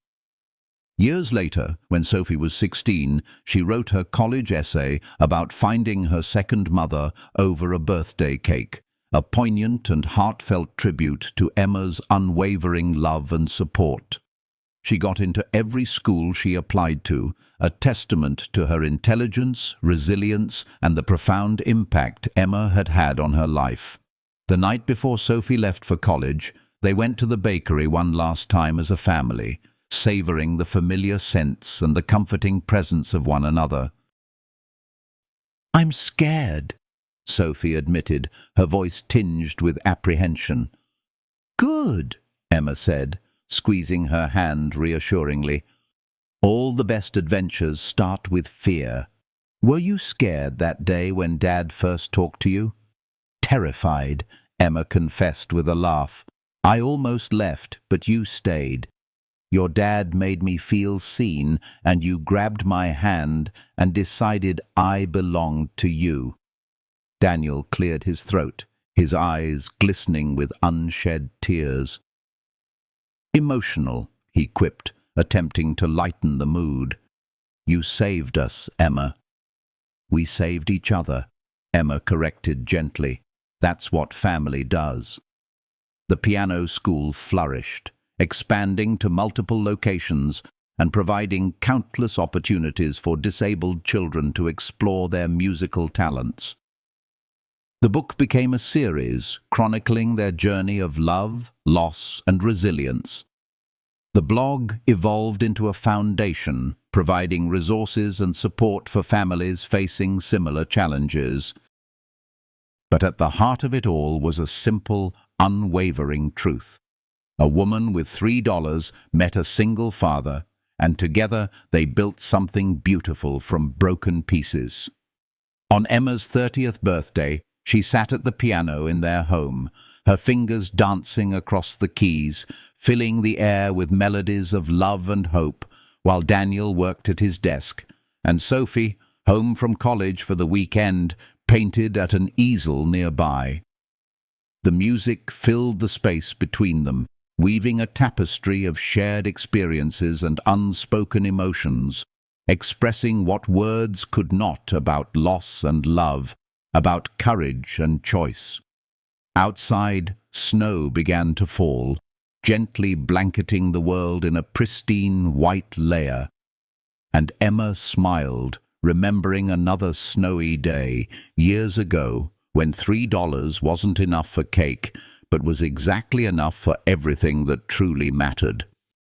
Years later, when Sophie was 16, she wrote her college essay about finding her second mother over a birthday cake, a poignant and heartfelt tribute to Emma's unwavering love and support. She got into every school she applied to, a testament to her intelligence, resilience, and the profound impact Emma had had on her life. The night before Sophie left for college, they went to the bakery one last time as a family, savoring the familiar scents and the comforting presence of one another. "I'm scared," Sophie admitted, her voice tinged with apprehension. "Good," Emma said, squeezing her hand reassuringly. "All the best adventures start with fear. Were you scared that day when Dad first talked to you?" "Terrified," Emma confessed with a laugh. "I almost left, but you stayed. Your dad made me feel seen, and you grabbed my hand and decided I belonged to you." Daniel cleared his throat, his eyes glistening with unshed tears. "Emotional," he quipped, attempting to lighten the mood. "You saved us, Emma." "We saved each other," Emma corrected gently. "That's what family does." The piano school flourished, expanding to multiple locations and providing countless opportunities for disabled children to explore their musical talents. The book became a series chronicling their journey of love, loss, and resilience. The blog evolved into a foundation, providing resources and support for families facing similar challenges. But at the heart of it all was a simple, unwavering truth. A woman with $3 met a single father, and together they built something beautiful from broken pieces. On Emma's 30th birthday, she sat at the piano in their home, her fingers dancing across the keys, filling the air with melodies of love and hope, while Daniel worked at his desk, and Sophie, home from college for the weekend, painted at an easel nearby. The music filled the space between them, weaving a tapestry of shared experiences and unspoken emotions, expressing what words could not about loss and love, about courage and choice. Outside, snow began to fall, gently blanketing the world in a pristine white layer. And Emma smiled, remembering another snowy day, years ago, when $3 wasn't enough for cake, but was exactly enough for everything that truly mattered.